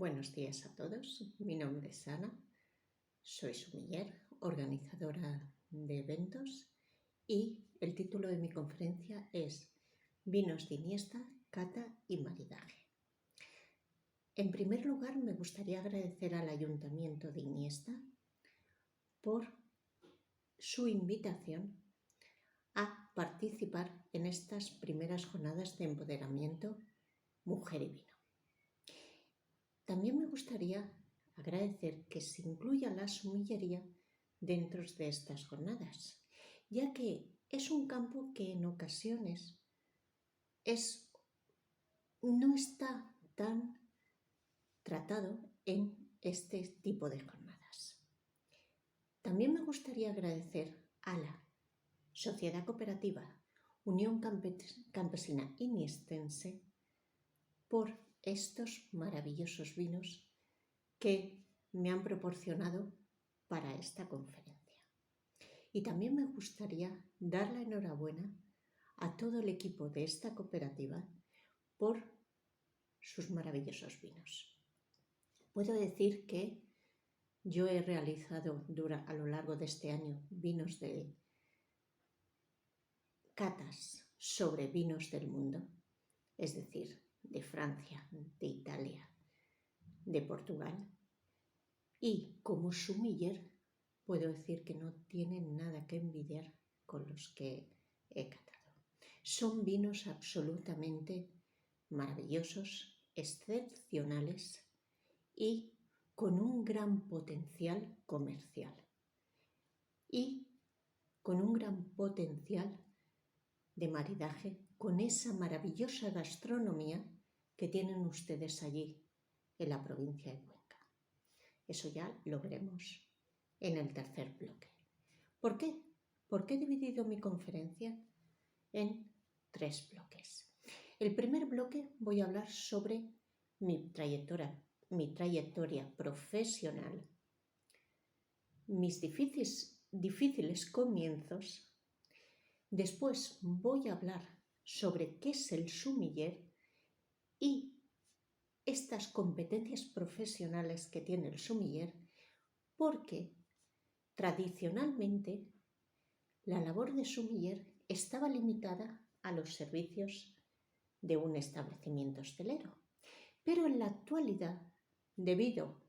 Buenos días a todos, mi nombre es Ana, soy sumiller, organizadora de eventos y el título de mi conferencia es Vinos de Iniesta, Cata y Maridaje. En primer lugar, me gustaría agradecer al Ayuntamiento de Iniesta por su invitación a participar en estas primeras jornadas de empoderamiento Mujer y Vino. También me gustaría agradecer que se incluya la sumillería dentro de estas jornadas, ya que es un campo que en ocasiones no está tan tratado en este tipo de jornadas. También me gustaría agradecer a la Sociedad Cooperativa Unión Campesina Iniestense por estos maravillosos vinos que me han proporcionado para esta conferencia. Y también me gustaría dar la enhorabuena a todo el equipo de esta cooperativa por sus maravillosos vinos. Puedo decir que yo he realizado a lo largo de este año vinos de catas sobre vinos del mundo, es decir, de Francia, de Italia, de Portugal, y como sumiller puedo decir que no tienen nada que envidiar con los que he catado. Son vinos absolutamente maravillosos, excepcionales y con un gran potencial comercial y con un gran potencial de maridaje con esa maravillosa gastronomía que tienen ustedes allí en la provincia de Cuenca. Eso ya lo veremos en el tercer bloque. ¿Por qué? Porque he dividido mi conferencia en 3 bloques. El primer bloque voy a hablar sobre mi trayectoria profesional, mis difíciles comienzos. Después voy a hablar sobre qué es el sumiller y estas competencias profesionales que tiene el sumiller, porque tradicionalmente la labor de sumiller estaba limitada a los servicios de un establecimiento hostelero. Pero en la actualidad, debido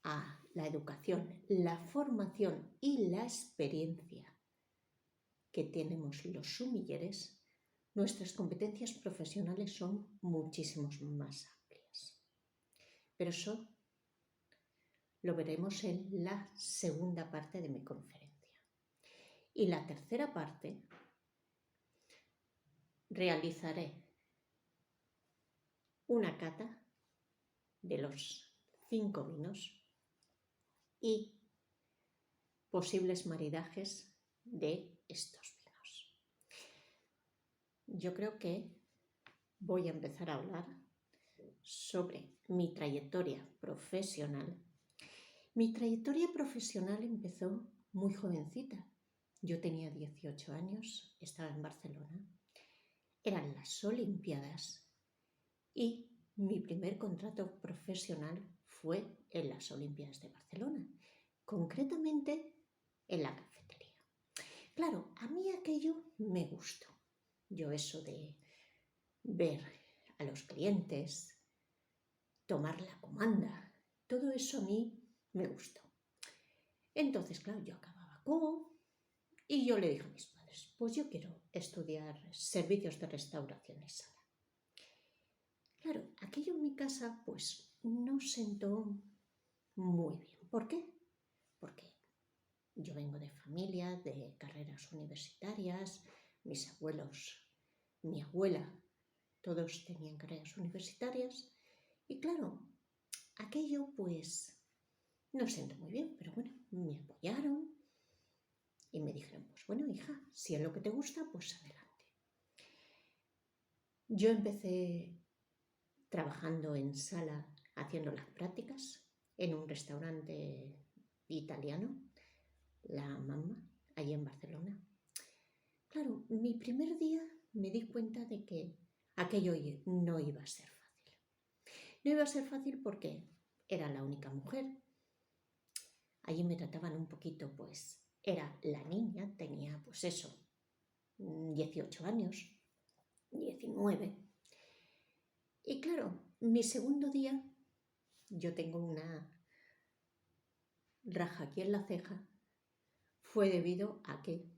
a la educación, la formación y la experiencia que tenemos los sumilleres, nuestras competencias profesionales son muchísimos más amplias. Pero eso lo veremos en la segunda parte de mi conferencia. Y la tercera parte realizaré una cata de los 5 vinos y posibles maridajes de estos vinos. Yo creo que voy a empezar a hablar sobre mi trayectoria profesional. Mi trayectoria profesional empezó muy jovencita. Yo tenía 18 años, estaba en Barcelona. Eran las Olimpiadas y mi primer contrato profesional fue en las Olimpiadas de Barcelona, concretamente en la cafetería. Claro, a mí aquello me gustó. Yo eso de ver a los clientes, tomar la comanda, todo eso a mí me gustó. Entonces, claro, yo acababa y yo le dije a mis padres, pues yo quiero estudiar servicios de restauración y sala. Claro, aquello en mi casa pues no sentó muy bien. ¿Por qué? Porque yo vengo de familia de carreras universitarias, mis abuelos, mi abuela, todos tenían carreras universitarias y claro, aquello pues no sentó muy bien, pero bueno, me apoyaron y me dijeron, pues bueno, hija, si es lo que te gusta, pues adelante. Yo empecé trabajando en sala, haciendo las prácticas en un restaurante italiano, La Mamma, allí en Barcelona. Claro, mi primer día me di cuenta de que aquello no iba a ser fácil. No iba a ser fácil porque era la única mujer. Allí me trataban un poquito, pues era la niña, tenía pues eso, 18 años, 19. Y claro, mi segundo día, yo tengo una raja aquí en la ceja, fue debido a que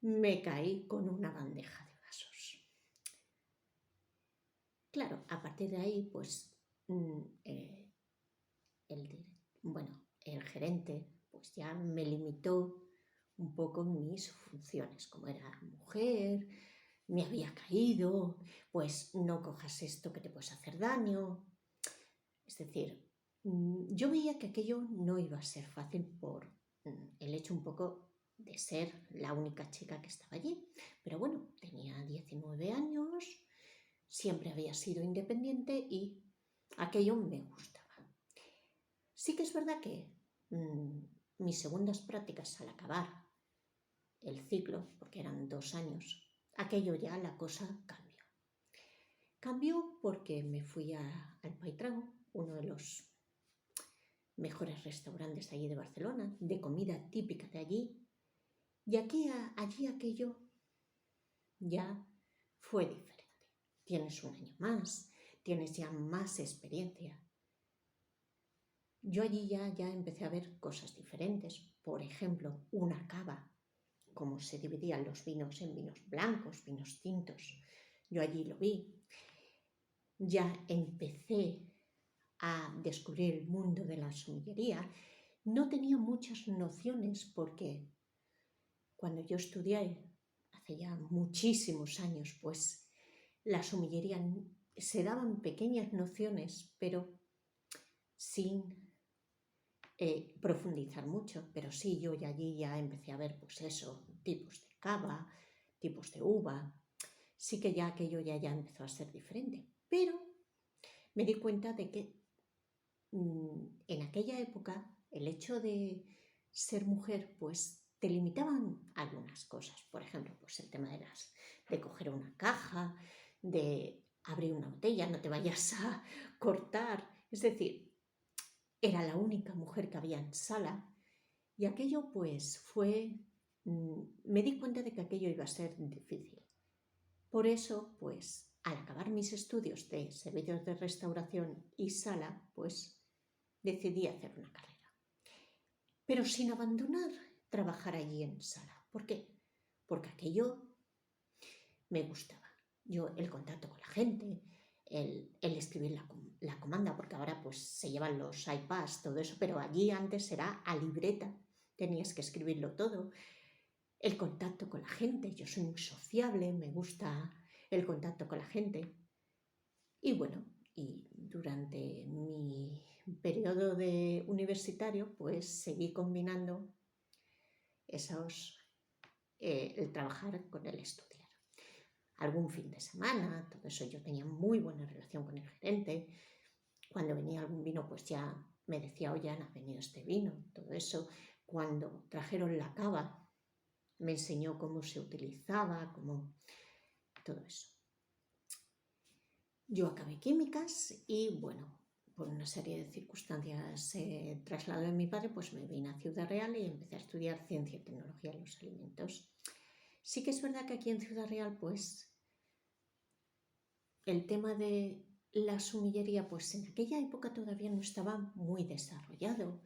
me caí con una bandeja de vasos. Claro, a partir de ahí, pues el gerente pues ya me limitó un poco mis funciones, como era mujer, me había caído, pues no cojas esto que te puedes hacer daño. Es decir, yo veía que aquello no iba a ser fácil por el hecho un poco de ser la única chica que estaba allí. Pero bueno, tenía 19 años, siempre había sido independiente y aquello me gustaba. Sí que es verdad que mis segundas prácticas al acabar el ciclo, porque eran 2 años, aquello ya la cosa cambió. Cambió porque me fui al Paitrago, uno de los mejores restaurantes allí de Barcelona, de comida típica de allí, y allí aquello ya fue diferente. Tienes un año más, tienes ya más experiencia. Yo allí ya empecé a ver cosas diferentes. Por ejemplo, una cava, cómo se dividían los vinos en vinos blancos, vinos tintos. Yo allí lo vi. Ya empecé a descubrir el mundo de la sommellería. No tenía muchas nociones porque cuando yo estudié, hace ya muchísimos años, pues la sommellería se daban pequeñas nociones, pero sin profundizar mucho. Pero sí, yo allí ya empecé a ver, pues eso, tipos de cava, tipos de uva. Sí que ya aquello ya empezó a ser diferente. Pero me di cuenta de que en aquella época el hecho de ser mujer, pues te limitaban algunas cosas. Por ejemplo, pues el tema de coger una caja, de abrir una botella, no te vayas a cortar. Es decir, era la única mujer que había en sala y aquello pues me di cuenta de que aquello iba a ser difícil. Por eso, pues al acabar mis estudios de servicios de restauración y sala, pues decidí hacer una carrera. Pero sin abandonar trabajar allí en sala. ¿Por qué? Porque aquello me gustaba. Yo el contacto con la gente, el escribir la comanda, porque ahora pues se llevan los iPads, todo eso, pero allí antes era a libreta, tenías que escribirlo todo. El contacto con la gente, yo soy muy sociable, me gusta el contacto con la gente. Y bueno, y durante mi periodo de universitario, pues seguí combinando el trabajar con el estudiar. Algún fin de semana, todo eso, yo tenía muy buena relación con el gerente. Cuando venía algún vino, pues ya me decía, oye, Ana, ha venido este vino, todo eso. Cuando trajeron la cava, me enseñó cómo se utilizaba, todo eso. Yo acabé químicas y, bueno, por una serie de circunstancias trasladado de mi padre, pues me vine a Ciudad Real y empecé a estudiar ciencia y tecnología de los alimentos. Sí que es verdad que aquí en Ciudad Real, pues el tema de la sumillería, pues en aquella época todavía no estaba muy desarrollado.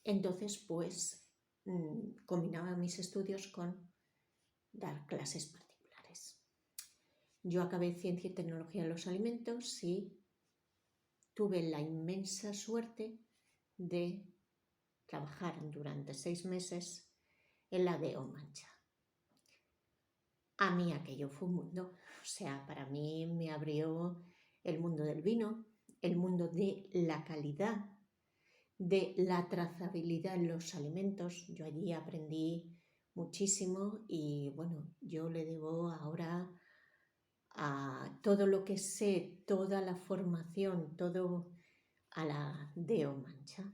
Entonces, pues combinaba mis estudios con dar clases particulares. Yo acabé ciencia y tecnología de los alimentos y tuve la inmensa suerte de trabajar durante 6 meses en la DO Mancha. A mí aquello fue un mundo, o sea, para mí me abrió el mundo del vino, el mundo de la calidad, de la trazabilidad en los alimentos. Yo allí aprendí muchísimo y bueno, yo le debo ahora a todo lo que sé, toda la formación, todo a la DO Mancha.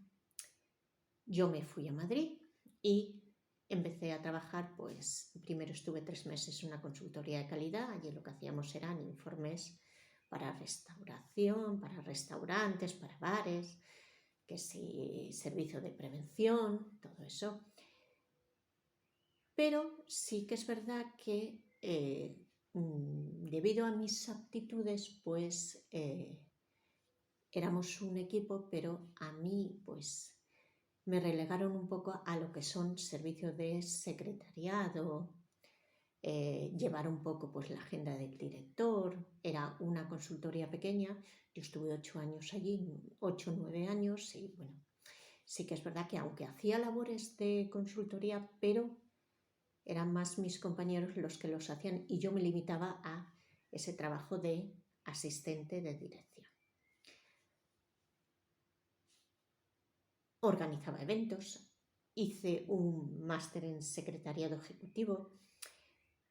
Yo me fui a Madrid y empecé a trabajar, pues primero estuve 3 meses en una consultoría de calidad. Allí lo que hacíamos eran informes para restauración, para restaurantes, para bares, que sí, servicio de prevención, todo eso. Pero sí que es verdad que debido a mis aptitudes, pues éramos un equipo, pero a mí pues me relegaron un poco a lo que son servicios de secretariado, llevar un poco pues la agenda del director. Era una consultoría pequeña, yo estuve 8 años allí, 8 o 9 años, y bueno, sí que es verdad que aunque hacía labores de consultoría, pero eran más mis compañeros los que los hacían y yo me limitaba a ese trabajo de asistente de dirección. Organizaba eventos, hice un máster en secretariado ejecutivo,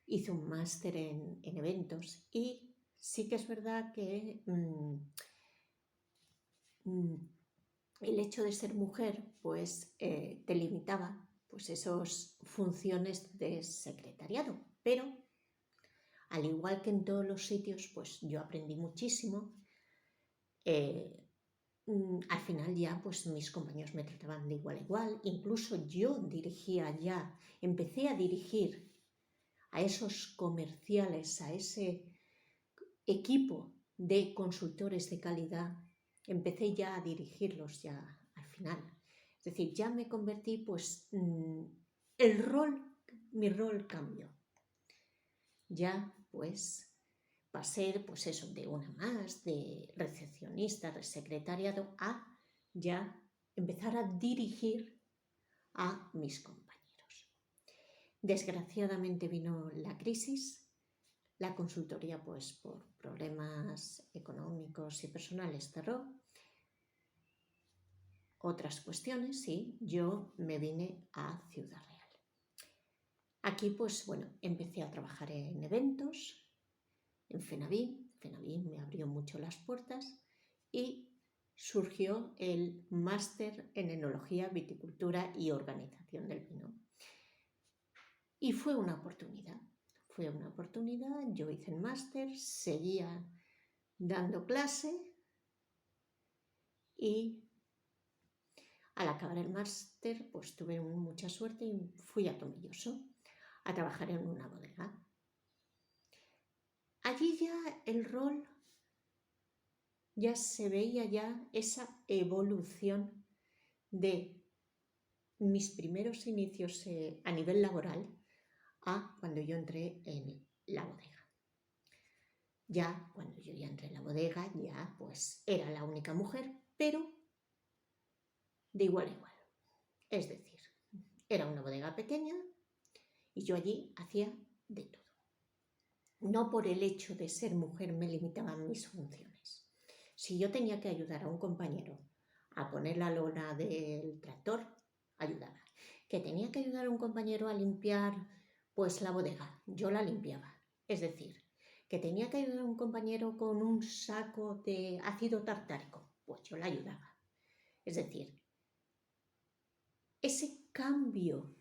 hice un máster en eventos, y sí que es verdad que el hecho de ser mujer pues te limitaba pues esas funciones de secretariado, pero al igual que en todos los sitios, pues yo aprendí muchísimo. Al final ya pues mis compañeros me trataban de igual a igual, incluso yo dirigía ya, empecé a dirigir a esos comerciales, a ese equipo de consultores de calidad, empecé ya a dirigirlos ya al final. Es decir, ya me convertí pues mi rol cambió. Ya pues pasé pues eso, de una más, de recepcionista, de secretariado, a ya empezar a dirigir a mis compañeros. Desgraciadamente vino la crisis, la consultoría pues por problemas económicos y personales cerró. Otras cuestiones, sí, yo me vine a Ciudad Real. Aquí pues bueno, empecé a trabajar en eventos, en Fenavín. Fenavín me abrió mucho las puertas y surgió el máster en enología, viticultura y organización del vino. Y fue una oportunidad, yo hice el máster, seguía dando clase y al acabar el máster pues tuve mucha suerte y fui a Tomelloso a trabajar en una bodega. Allí ya el rol, ya se veía ya esa evolución de mis primeros inicios a nivel laboral a cuando yo entré en la bodega. Ya cuando yo ya entré en la bodega, ya pues era la única mujer, pero de igual a igual. Es decir, era una bodega pequeña y yo allí hacía de todo. No por el hecho de ser mujer me limitaban mis funciones. Si yo tenía que ayudar a un compañero a poner la lona del tractor, ayudaba. Que tenía que ayudar a un compañero a limpiar pues la bodega, yo la limpiaba. Es decir, que tenía que ayudar a un compañero con un saco de ácido tartárico, pues yo la ayudaba. Es decir, ese cambio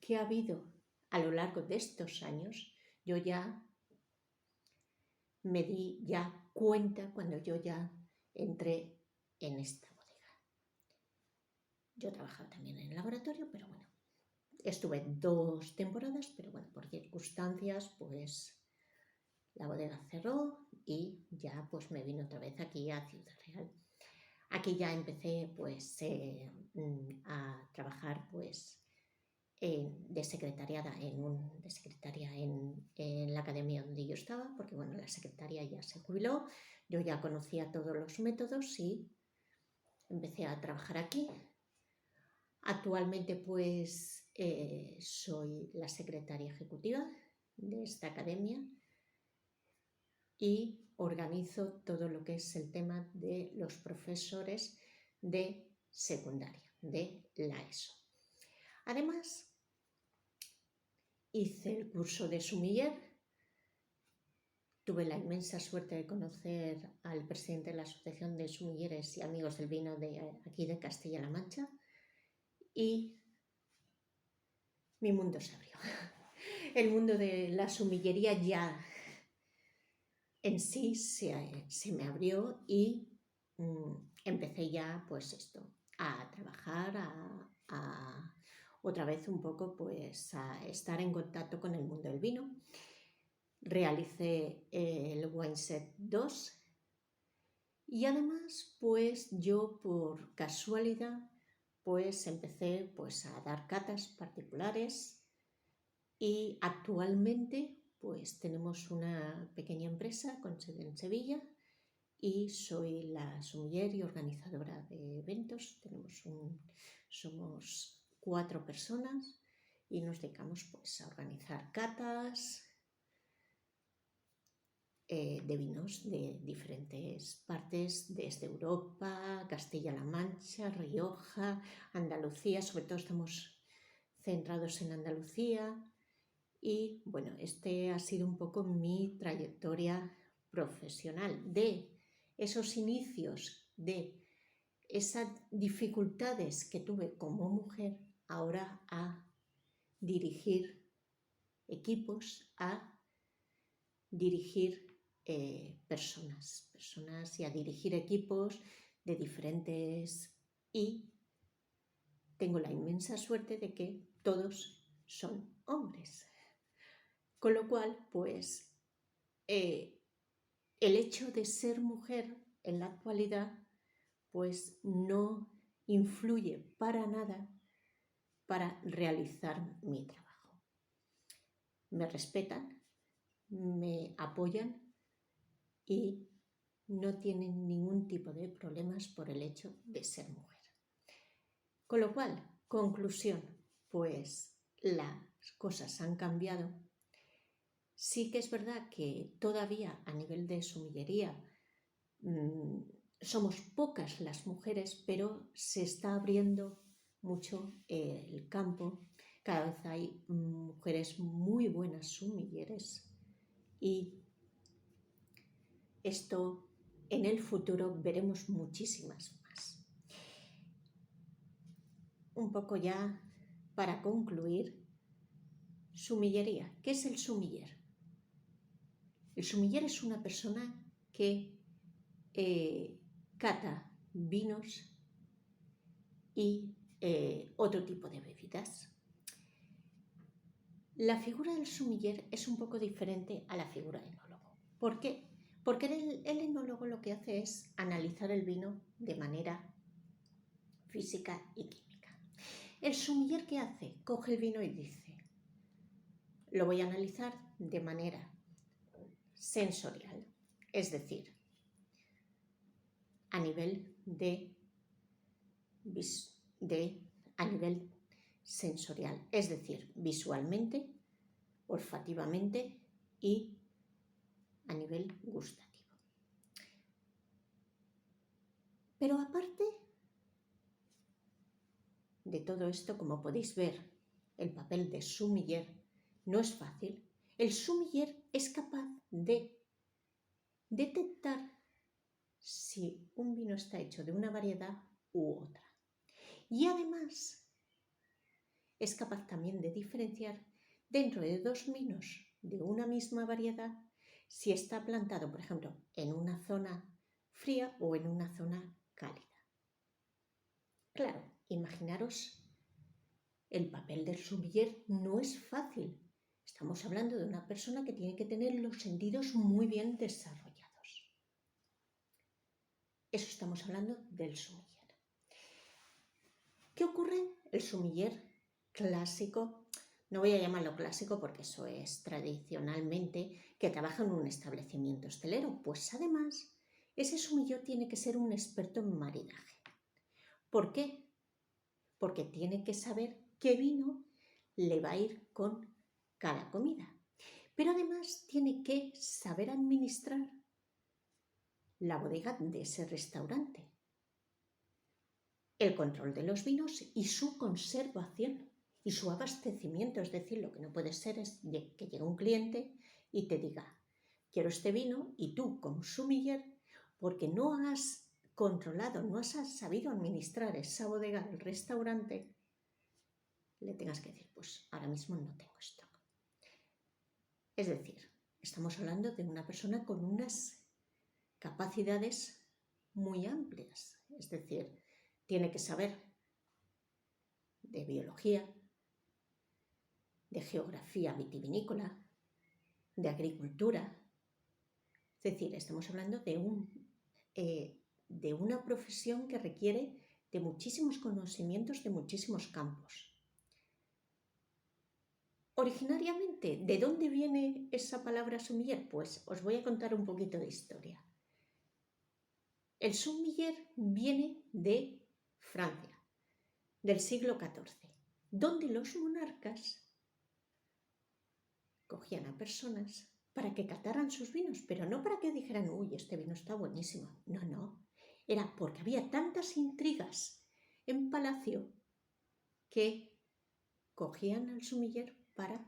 que ha habido a lo largo de estos años, yo ya me di ya cuenta cuando yo ya entré en esta bodega. Yo trabajaba también en el laboratorio, pero bueno, estuve 2 temporadas, pero bueno, por circunstancias, pues la bodega cerró y ya pues me vine otra vez aquí a Ciudad Real. Aquí ya empecé pues a trabajar pues de secretaria en la academia donde yo estaba, porque bueno, la secretaria ya se jubiló, yo ya conocía todos los métodos y empecé a trabajar aquí. Actualmente pues soy la secretaria ejecutiva de esta academia y organizo todo lo que es el tema de los profesores de secundaria, de la ESO. Además, hice el curso de sumiller. Tuve la inmensa suerte de conocer al presidente de la Asociación de Sumilleres y Amigos del Vino de aquí de Castilla-La Mancha y mi mundo se abrió. El mundo de la sumillería ya en sí se me abrió y empecé ya pues esto, a trabajar, otra vez un poco pues a estar en contacto con el mundo del vino. Realicé el Wineset 2 y además pues yo por casualidad pues empecé pues a dar catas particulares y actualmente pues tenemos una pequeña empresa con sede en Sevilla y soy la sommelier y organizadora de eventos. Somos 4 personas y nos dedicamos pues a organizar catas de vinos de diferentes partes, desde Europa, Castilla-La Mancha, Rioja, Andalucía, sobre todo estamos centrados en Andalucía. Y bueno, este ha sido un poco mi trayectoria profesional, de esos inicios, de esas dificultades que tuve como mujer, ahora a dirigir equipos, a dirigir personas y a dirigir equipos de diferentes, y tengo la inmensa suerte de que todos son hombres. Con lo cual, pues, el hecho de ser mujer en la actualidad, pues no influye para nada para realizar mi trabajo. Me respetan, me apoyan y no tienen ningún tipo de problemas por el hecho de ser mujer. Con lo cual, conclusión, pues las cosas han cambiado. Sí que es verdad que todavía a nivel de sumillería somos pocas las mujeres, pero se está abriendo mucho el campo. Cada vez hay mujeres muy buenas sumilleres y esto en el futuro veremos muchísimas más. Un poco ya para concluir, sumillería. ¿Qué es el sumiller? El sumiller es una persona que cata vinos y otro tipo de bebidas. La figura del sumiller es un poco diferente a la figura del enólogo. ¿Por qué? Porque el enólogo lo que hace es analizar el vino de manera física y química. El sumiller, ¿qué hace? Coge el vino y dice, lo voy a analizar de manera sensorial, es decir, a nivel a nivel sensorial, es decir, visualmente, olfativamente y a nivel gustativo. Pero aparte de todo esto, como podéis ver, el papel de sommelier no es fácil. El sommelier es capaz de detectar si un vino está hecho de una variedad u otra. Y además es capaz también de diferenciar dentro de 2 vinos de una misma variedad si está plantado, por ejemplo, en una zona fría o en una zona cálida. Claro, imaginaros, el papel del sommelier no es fácil. Estamos hablando de una persona que tiene que tener los sentidos muy bien desarrollados. Eso estamos hablando del sommelier. ¿Qué ocurre? El sommelier clásico, no voy a llamarlo clásico porque eso es tradicionalmente, que trabaja en un establecimiento hostelero, pues además ese sommelier tiene que ser un experto en maridaje. ¿Por qué? Porque tiene que saber qué vino le va a ir con cada comida. Pero además tiene que saber administrar la bodega de ese restaurante, el control de los vinos y su conservación y su abastecimiento. Es decir, lo que no puede ser es que llegue un cliente y te diga, quiero este vino, y tú como sommelier, porque no has controlado, no has sabido administrar esa bodega del restaurante, le tengas que decir, pues ahora mismo no tengo stock. Es decir, estamos hablando de una persona con unas capacidades muy amplias. Es decir, tiene que saber de biología, de geografía vitivinícola, de agricultura. Es decir, estamos hablando de una profesión que requiere de muchísimos conocimientos de muchísimos campos. Originariamente, ¿de dónde viene esa palabra sommelier? Pues os voy a contar un poquito de historia. El sommelier viene de Francia, del siglo XIV, donde los monarcas cogían a personas para que cataran sus vinos, pero no para que dijeran, uy, este vino está buenísimo. No, no. Era porque había tantas intrigas en palacio que cogían al sommelier para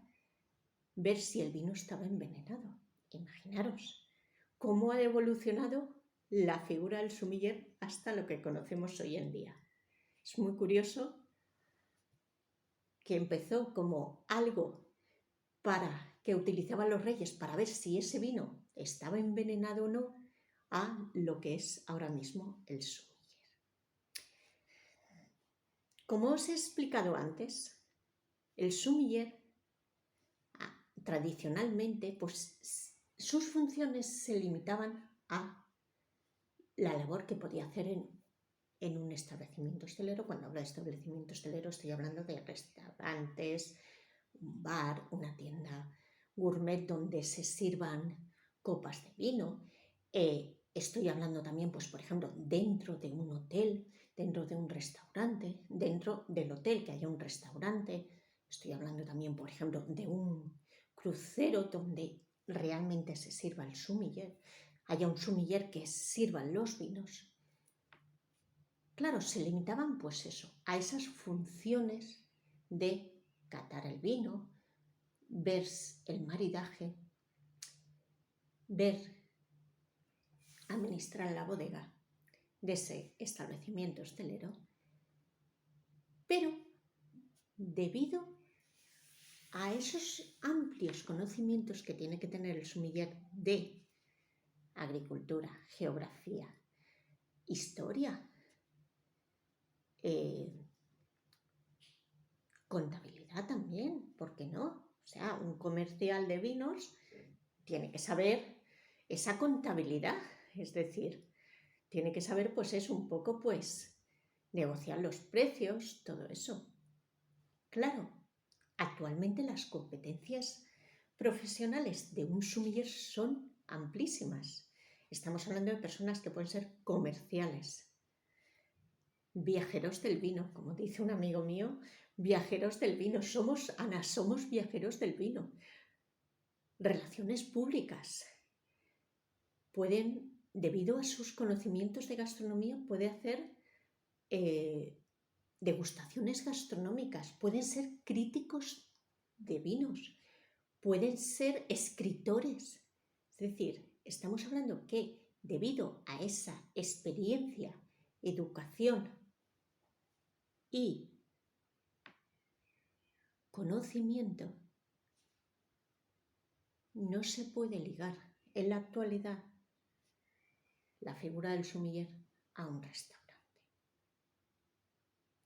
ver si el vino estaba envenenado. Imaginaros cómo ha evolucionado la figura del sommelier hasta lo que conocemos hoy en día. Es muy curioso que empezó como algo que utilizaban los reyes para ver si ese vino estaba envenenado o no, a lo que es ahora mismo el sommelier. Como os he explicado antes, el sommelier tradicionalmente, pues sus funciones se limitaban a la labor que podía hacer en un establecimiento hostelero. Cuando hablo de establecimiento hostelero estoy hablando de restaurantes, un bar, una tienda gourmet donde se sirvan copas de vino. Estoy hablando también, pues por ejemplo, dentro de un hotel, dentro de un restaurante, dentro del hotel que haya un restaurante. Estoy hablando también, por ejemplo, de un crucero donde realmente se sirva el sommelier, haya un sommelier que sirva los vinos. Claro, se limitaban pues eso, a esas funciones de catar el vino, ver el maridaje, ver, administrar la bodega de ese establecimiento hostelero, pero debido a esos amplios conocimientos que tiene que tener el sommelier de agricultura, geografía, historia, contabilidad también, ¿por qué no? O sea, un comercial de vinos tiene que saber esa contabilidad, es decir, tiene que saber pues es un poco pues negociar los precios, todo eso. Claro, actualmente las competencias profesionales de un sommelier son amplísimas. Estamos hablando de personas que pueden ser comerciales, viajeros del vino, como dice un amigo mío, viajeros del vino. Ana, somos viajeros del vino. Relaciones públicas. Pueden, debido a sus conocimientos de gastronomía, puede hacer degustaciones gastronómicas, pueden ser críticos de vinos, pueden ser escritores. Es decir, estamos hablando que debido a esa experiencia, educación y conocimiento, no se puede ligar en la actualidad la figura del sommelier a un restaurante.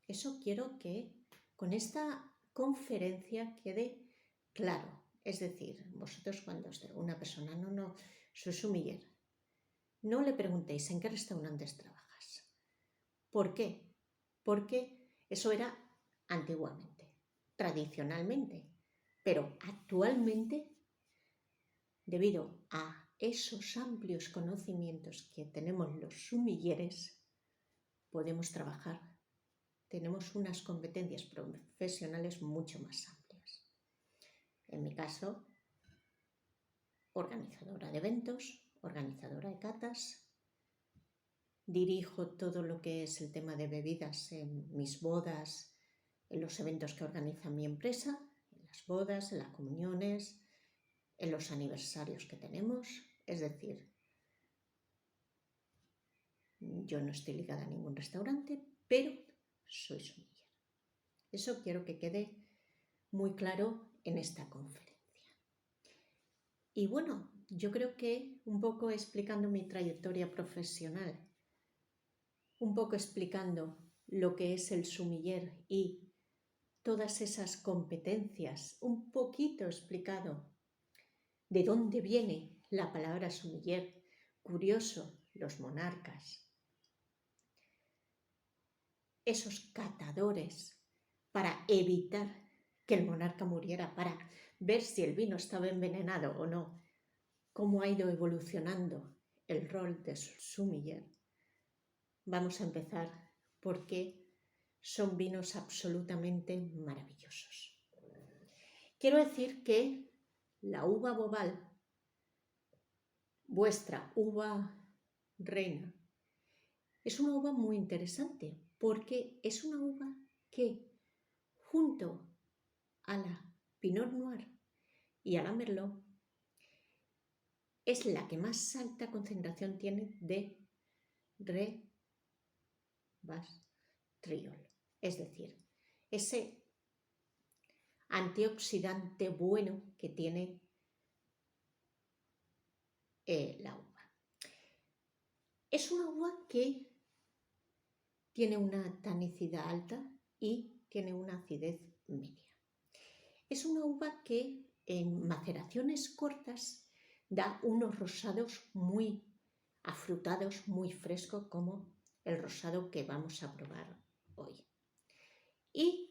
Eso quiero que con esta conferencia quede claro. Es decir, vosotros cuando una persona, no, soy sommelier, no le preguntéis en qué restaurantes trabajas. ¿Por qué? Porque eso era antiguamente, tradicionalmente, pero actualmente, debido a esos amplios conocimientos que tenemos los sommeliers, podemos trabajar. Tenemos unas competencias profesionales mucho más amplias. En mi caso, organizadora de eventos, organizadora de catas, dirijo todo lo que es el tema de bebidas en mis bodas, en los eventos que organiza mi empresa, en las bodas, en las comuniones, en los aniversarios que tenemos. Es decir, yo no estoy ligada a ningún restaurante, pero soy sommelier. Eso quiero que quede muy claro en esta conferencia. Y bueno, yo creo que un poco explicando mi trayectoria profesional, un poco explicando lo que es el sumiller y todas esas competencias, un poquito explicado de dónde viene la palabra sumiller, curioso, los monarcas, esos catadores para evitar que el monarca muriera, para ver si el vino estaba envenenado o no, cómo ha ido evolucionando el rol de sommelier. Vamos a empezar porque son vinos absolutamente maravillosos. Quiero decir que la uva bobal, vuestra uva reina, es una uva muy interesante porque es una uva que junto a la Pinot Noir y a la Merlot es la que más alta concentración tiene de resveratrol, es decir, ese antioxidante bueno que tiene la uva. Es una uva que tiene una tanicidad alta y tiene una acidez media. Es una uva que en maceraciones cortas da unos rosados muy afrutados, muy frescos, como el rosado que vamos a probar hoy. Y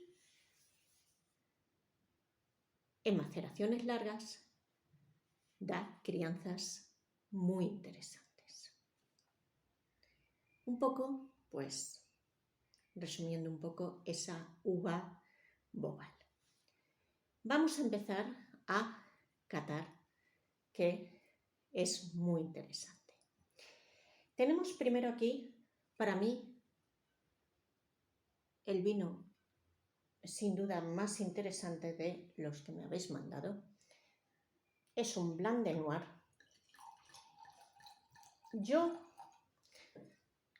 en maceraciones largas da crianzas muy interesantes. Un poco, pues, resumiendo un poco esa uva bobal. Vamos a empezar a catar, que es muy interesante. Tenemos primero aquí, para mí, el vino sin duda más interesante de los que me habéis mandado. Es un Blanc de Noir. Yo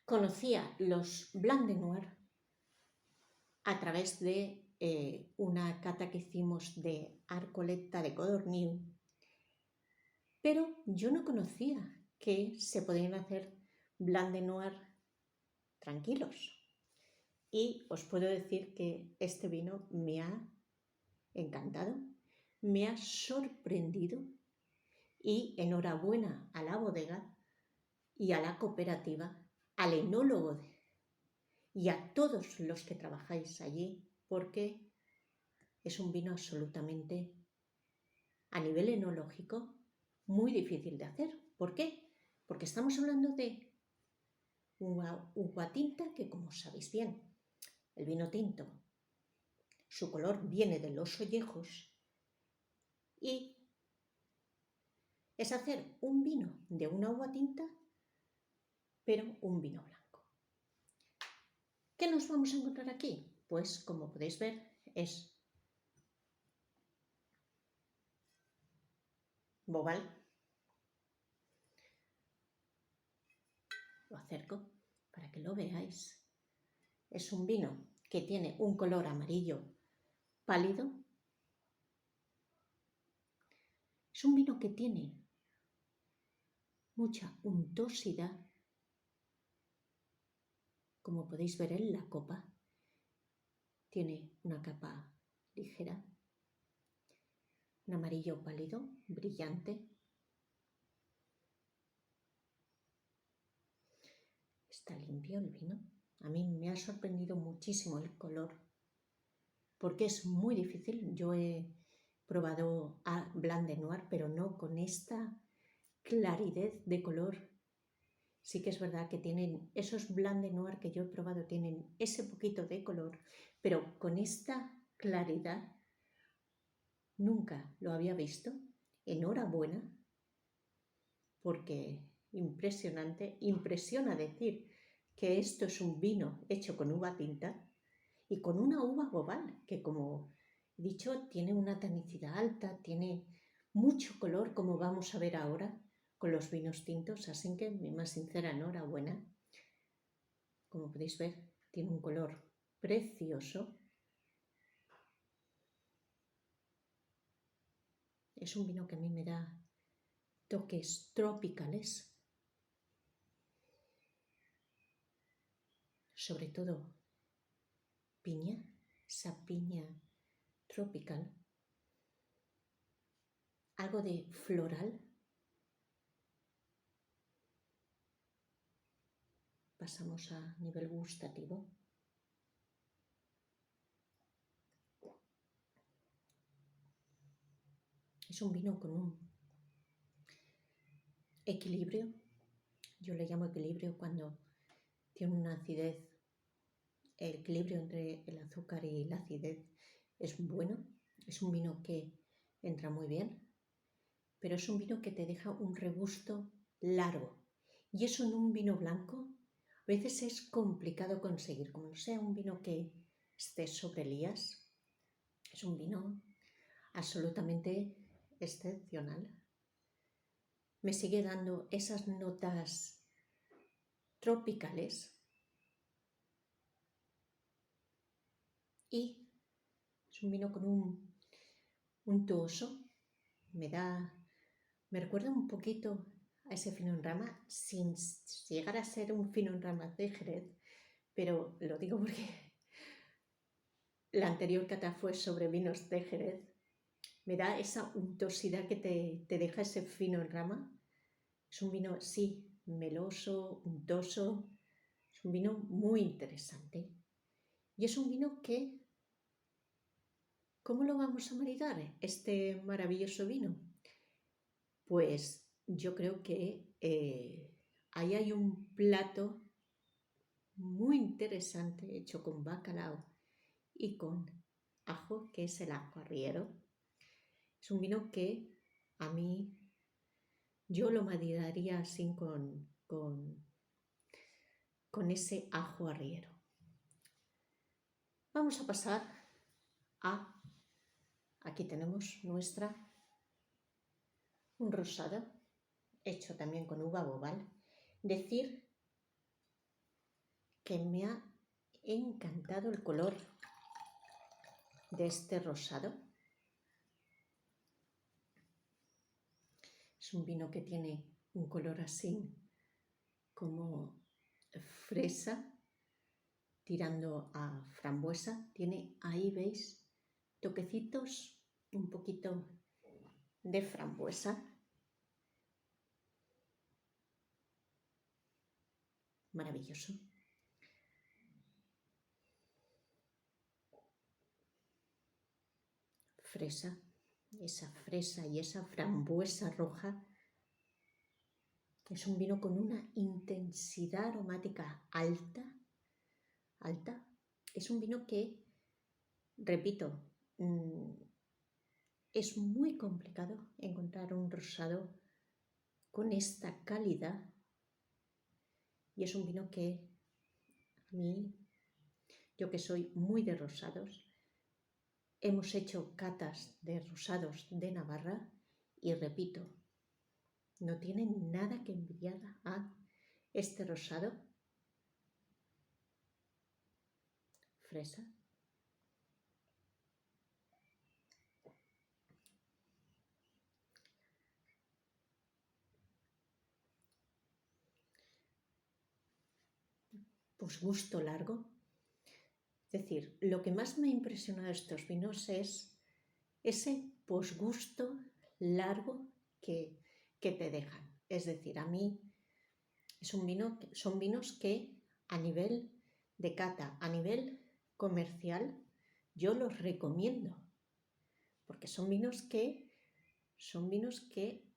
conocía los Blanc de Noir a través de una cata que hicimos de Arcoletta de Codorniu, pero yo no conocía que se podían hacer Blanc de Noir tranquilos. Y os puedo decir que este vino me ha encantado, me ha sorprendido y enhorabuena a la bodega y a la cooperativa, al enólogo y a todos los que trabajáis allí, porque es un vino absolutamente, a nivel enológico, muy difícil de hacer. ¿Por qué? Porque estamos hablando de una uva tinta que, como sabéis bien, el vino tinto, su color viene de los ollejos y es hacer un vino de una uva tinta, pero un vino blanco. ¿Qué nos vamos a encontrar aquí? Pues, como podéis ver, es bobal. Lo acerco para que lo veáis. Es un vino que tiene un color amarillo pálido. Es un vino que tiene mucha untuosidad, como podéis ver en la copa. Tiene una capa ligera, un amarillo pálido, brillante. Está limpio el vino. A mí me ha sorprendido muchísimo el color, porque es muy difícil. Yo he probado a Blanc de Noir, pero no con esta claridad de color. Sí que es verdad que tienen esos Blanc de Noir que yo he probado, tienen ese poquito de color, pero con esta claridad nunca lo había visto. Enhorabuena, porque impresionante, impresiona decir que esto es un vino hecho con uva tinta y con una uva bobal, que como he dicho, tiene una tanicidad alta, tiene mucho color, como vamos a ver ahora con los vinos tintos, así que mi más sincera enhorabuena. Como podéis ver, tiene un color precioso Es un vino que a mí me da toques tropicales, sobre todo piña, esa piña tropical, algo de floral. Pasamos a nivel gustativo. Es un vino con un equilibrio. Yo le llamo equilibrio cuando tiene una acidez. El equilibrio entre el azúcar y la acidez es bueno. Es un vino que entra muy bien, pero es un vino que te deja un regusto largo. Y eso en un vino blanco a veces es complicado conseguir. Como no sea un vino que esté sobre Elías, es un vino absolutamente excepcional. Me sigue dando esas notas tropicales y es un vino con un untuoso. Me recuerda un poquito a ese fino en rama, sin llegar a ser un fino en rama de Jerez, pero lo digo porque la anterior cata fue sobre vinos de Jerez. Me da esa untuosidad que te deja ese fino en rama. Es un vino, sí, meloso, untoso. Es un vino muy interesante. Y es un vino que, ¿cómo lo vamos a maridar, este maravilloso vino? Pues yo creo que ahí hay un plato muy interesante hecho con bacalao y con ajo, que es el ajo arriero. Es un vino que a mí, yo lo maridaría así con ese ajo arriero. Vamos a pasar aquí tenemos un rosado, hecho también con uva bobal. Decir que me ha encantado el color de este rosado. Es un vino que tiene un color así como fresa, tirando a frambuesa. Tiene ahí, ¿veis? Toquecitos un poquito de frambuesa. Maravilloso. Fresa, esa fresa y esa frambuesa roja. Es un vino con una intensidad aromática alta. Es un vino que, repito, es muy complicado encontrar un rosado con esta calidad. Y es un vino que a mí, yo que soy muy de rosados, hemos hecho catas de rosados de Navarra y repito, no tiene nada que envidiar a este rosado fresa. Pues gusto largo. Es decir, lo que más me ha impresionado de estos vinos es ese posgusto largo que te dejan. Es decir, a mí son vinos que a nivel de cata, a nivel comercial, yo los recomiendo. Porque son vinos que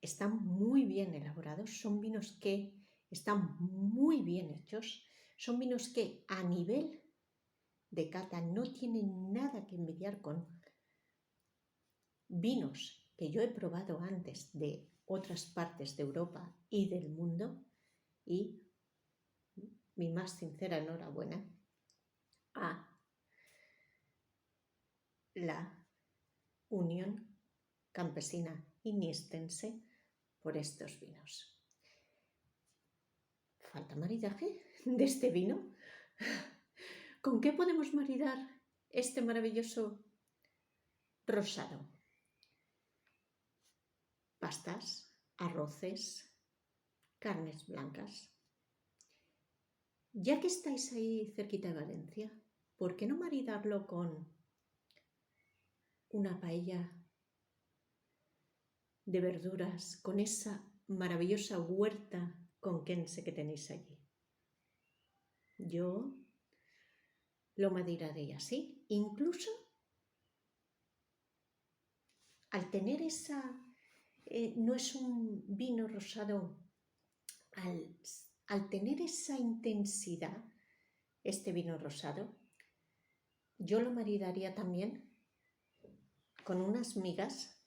están muy bien elaborados, son vinos que están muy bien hechos, son vinos que a nivel de cata no tienen nada que envidiar con vinos que yo he probado antes de otras partes de Europa y del mundo, y mi más sincera enhorabuena a la Unión Campesina y Niestense por estos vinos. ¿Falta maridaje de este vino? ¿Con qué podemos maridar este maravilloso rosado? pastas, arroces, carnes blancas. Ya que estáis ahí cerquita de Valencia, ¿por qué no maridarlo con una paella de verduras, con esa maravillosa huerta conquense que tenéis allí? Yo lo maridaré así. Incluso al tener no es un vino rosado, al tener esa intensidad, este vino rosado, yo lo maridaría también con unas migas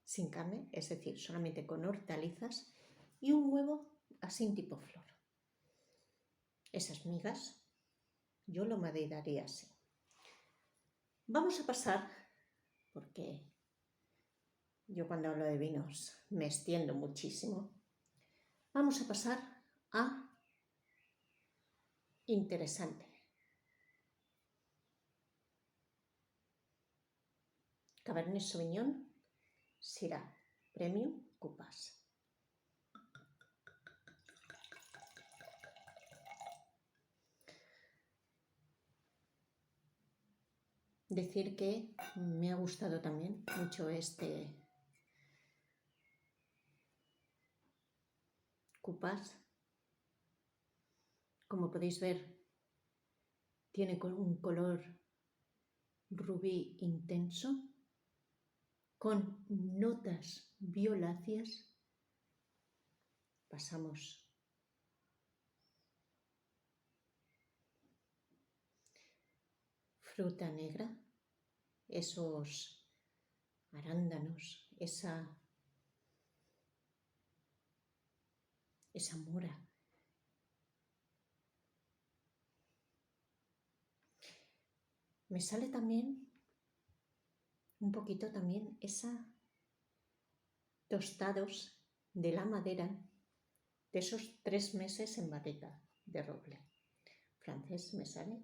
sin carne, es decir, solamente con hortalizas y un huevo así tipo flor. Esas migas yo lo maridaría así. Vamos a pasar, porque yo cuando hablo de vinos me extiendo muchísimo, vamos a pasar a interesante. Cabernet Sauvignon Syrah Premium Coupage. Decir que me ha gustado también mucho este Coupage. Como podéis ver, tiene un color rubí intenso con notas violáceas. Pasamos fruta negra, esos arándanos, esa mora. Me sale también un poquito también esa tostados de la madera de esos 3 meses en barrica de roble. Francés me sale.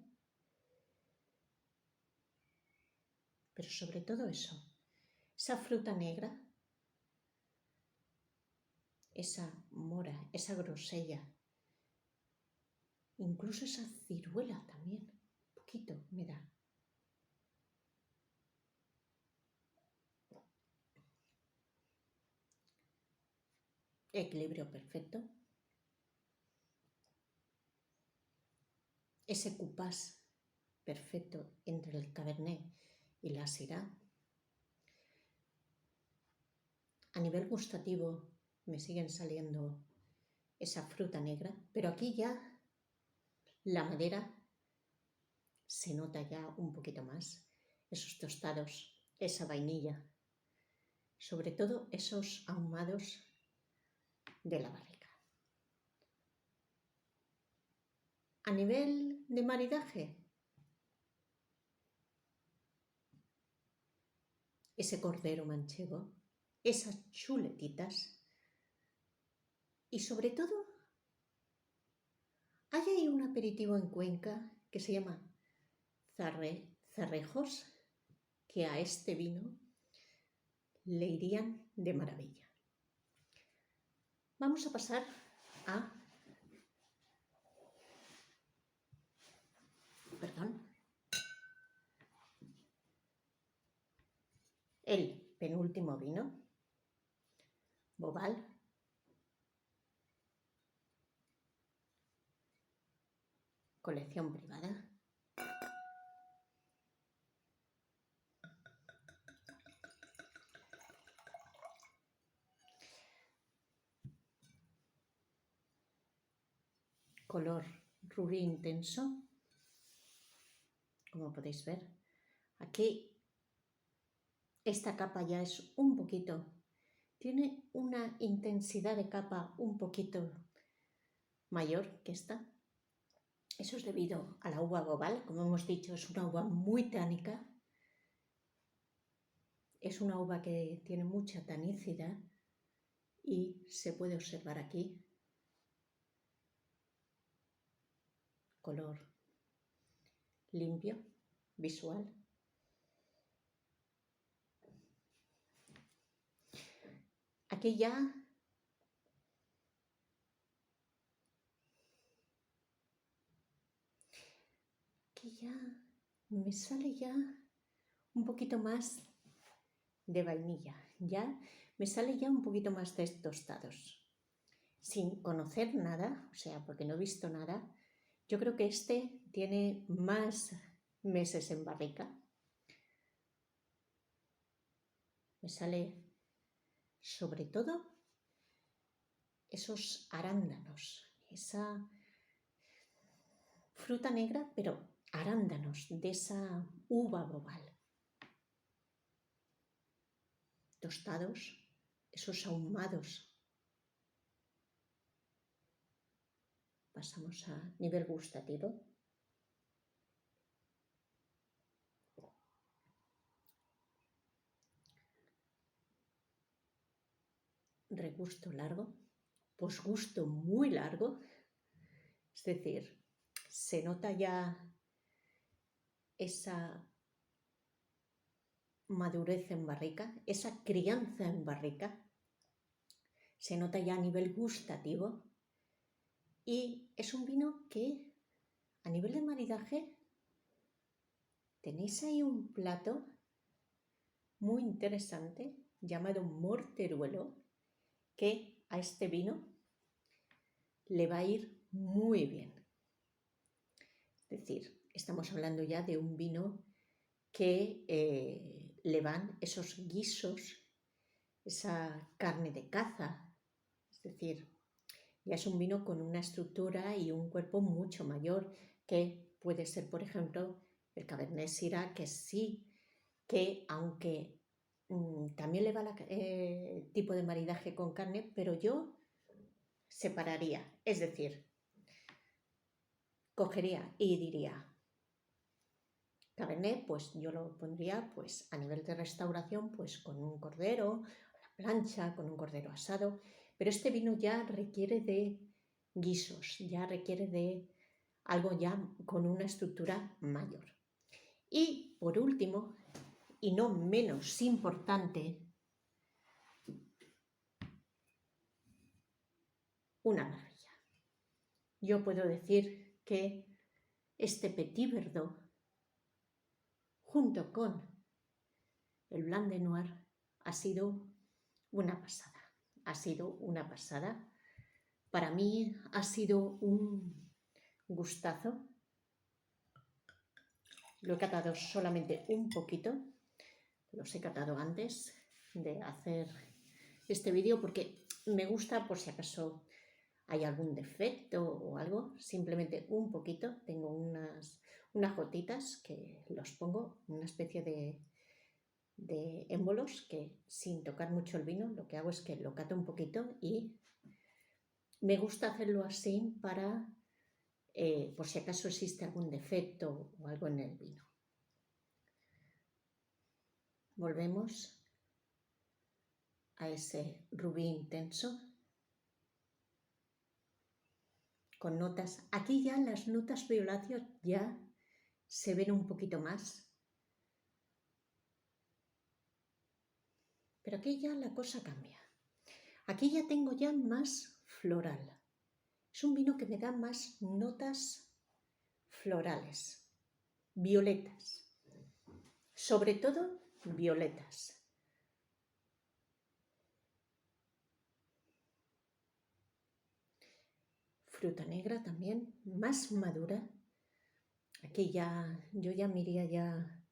Pero sobre todo eso, esa fruta negra, esa mora, esa grosella, incluso esa ciruela también, un poquito me da. Equilibrio perfecto. Ese coupage perfecto entre el Cabernet y la Syrah. A nivel gustativo me siguen saliendo esa fruta negra, pero aquí ya la madera se nota ya un poquito más. Esos tostados, esa vainilla, sobre todo esos ahumados de la barrica. A nivel de maridaje, ese cordero manchego, esas chuletitas y sobre todo hay ahí un aperitivo en Cuenca que se llama zarrejos, que a este vino le irían de maravilla. Vamos a pasar a el penúltimo vino, Bobal, colección privada. Color rubí intenso, como podéis ver. Aquí esta capa ya es un poquito, tiene una intensidad de capa un poquito mayor que esta. Eso es debido a la uva Bobal, como hemos dicho, es una uva muy tánica. Es una uva que tiene mucha tanicidad y se puede observar aquí color limpio, visual. aquí ya me sale ya un poquito más de vainilla, ya me sale ya un poquito más de tostados. Sin conocer nada, o sea, porque no he visto nada, yo creo que este tiene más meses en barrica. Me sale sobre todo esos arándanos, esa fruta negra, pero arándanos de esa uva bobal. Tostados, esos ahumados. Pasamos a nivel gustativo. Regusto largo, posgusto muy largo, es decir, se nota ya esa madurez en barrica, esa crianza en barrica, se nota ya a nivel gustativo y es un vino que a nivel de maridaje tenéis ahí un plato muy interesante llamado morteruelo que a este vino le va a ir muy bien. Es decir, estamos hablando ya de un vino que le van esos guisos, esa carne de caza, es decir, ya es un vino con una estructura y un cuerpo mucho mayor que puede ser, por ejemplo, el Cabernet Syrah, que sí, que aunque también le va el tipo de maridaje con carne, pero yo separaría, es decir, cogería y diría, Cabernet, pues yo lo pondría pues a nivel de restauración, pues con un cordero a la plancha, con un cordero asado, pero este vino ya requiere de guisos, ya requiere de algo ya con una estructura mayor. Y por último, y no menos importante, una maravilla. Yo puedo decir que este Petit Verdot, junto con el Blanc de Noir, ha sido una pasada. Ha sido una pasada. Para mí ha sido un gustazo. Lo he catado solamente un poquito. Los he catado antes de hacer este vídeo porque me gusta por si acaso hay algún defecto o algo. Simplemente un poquito. Tengo unas gotitas que los pongo, una especie de émbolos que sin tocar mucho el vino lo que hago es que lo cato un poquito y me gusta hacerlo así para por si acaso existe algún defecto o algo en el vino. Volvemos a ese rubí intenso con notas, aquí ya las notas violáceas ya se ven un poquito más, pero aquí ya la cosa cambia. Aquí ya tengo ya más floral. Es un vino que me da más notas florales, violetas, sobre todo violetas. Fruta negra también, más madura. Aquí ya, yo ya me iría ya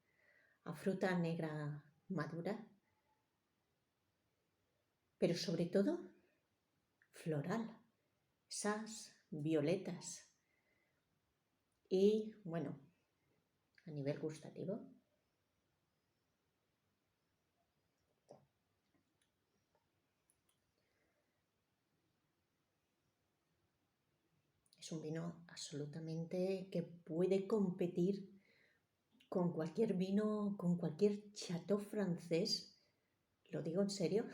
a fruta negra madura, pero sobre todo floral, esas violetas. Y bueno, a nivel gustativo, es un vino absolutamente que puede competir con cualquier vino, con cualquier chateau francés. Lo digo en serio.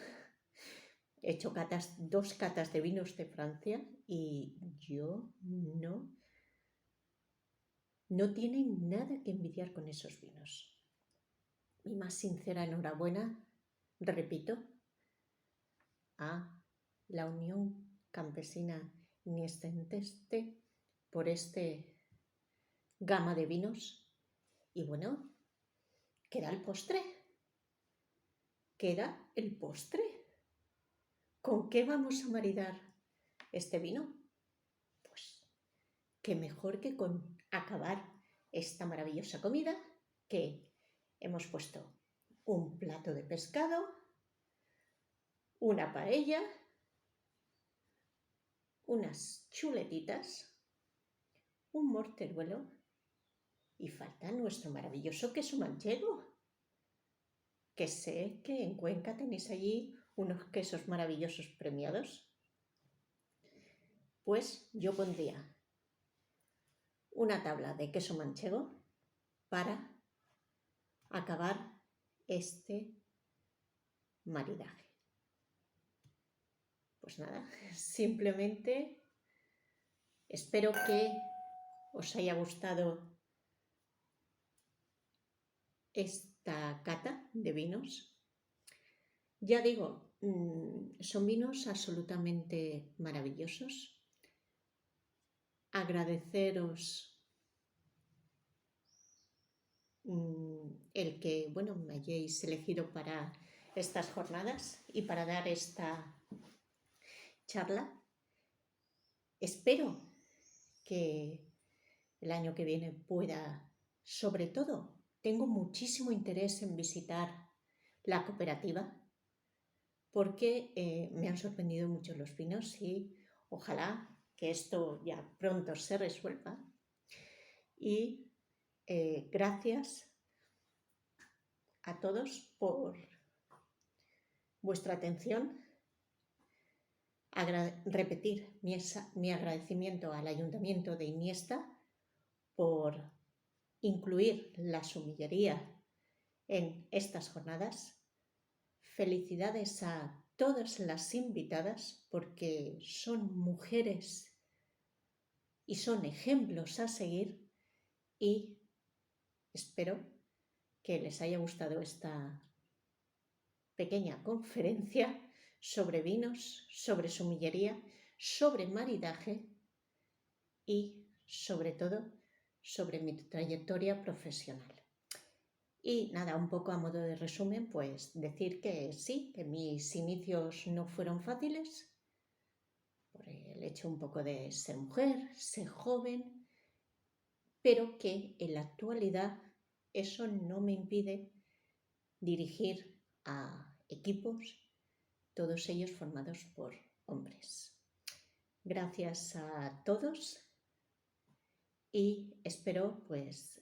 He hecho dos catas de vinos de Francia y yo no tiene nada que envidiar con esos vinos. Mi más sincera enhorabuena, repito, a la Unión Campesina Niestenteste por este gama de vinos. Y bueno, queda el postre. Queda el postre. ¿Con qué vamos a maridar este vino? Pues qué mejor que con acabar esta maravillosa comida, que hemos puesto un plato de pescado, una paella, unas chuletitas, un morteruelo y falta nuestro maravilloso queso manchego, que sé que en Cuenca tenéis allí unos quesos maravillosos premiados. Pues yo pondría una tabla de queso manchego para acabar este maridaje. Pues nada, simplemente espero que os haya gustado esta cata de vinos. Ya digo, son vinos absolutamente maravillosos. Agradeceros el que, bueno, me hayáis elegido para estas jornadas y para dar esta charla. Espero que el año que viene pueda, sobre todo, tengo muchísimo interés en visitar la cooperativa porque me han sorprendido mucho los vinos y ojalá que esto ya pronto se resuelva. Y gracias a todos por vuestra atención. Repetir mi agradecimiento al Ayuntamiento de Iniesta por incluir la sumillería en estas jornadas. Felicidades a todas las invitadas porque son mujeres y son ejemplos a seguir, y espero que les haya gustado esta pequeña conferencia sobre vinos, sobre sumillería, sobre maridaje y sobre todo sobre mi trayectoria profesional. Y nada, un poco a modo de resumen, pues decir que sí, que mis inicios no fueron fáciles, por el hecho un poco de ser mujer, ser joven, pero que en la actualidad eso no me impide dirigir a equipos, todos ellos formados por hombres. Gracias a todos y espero pues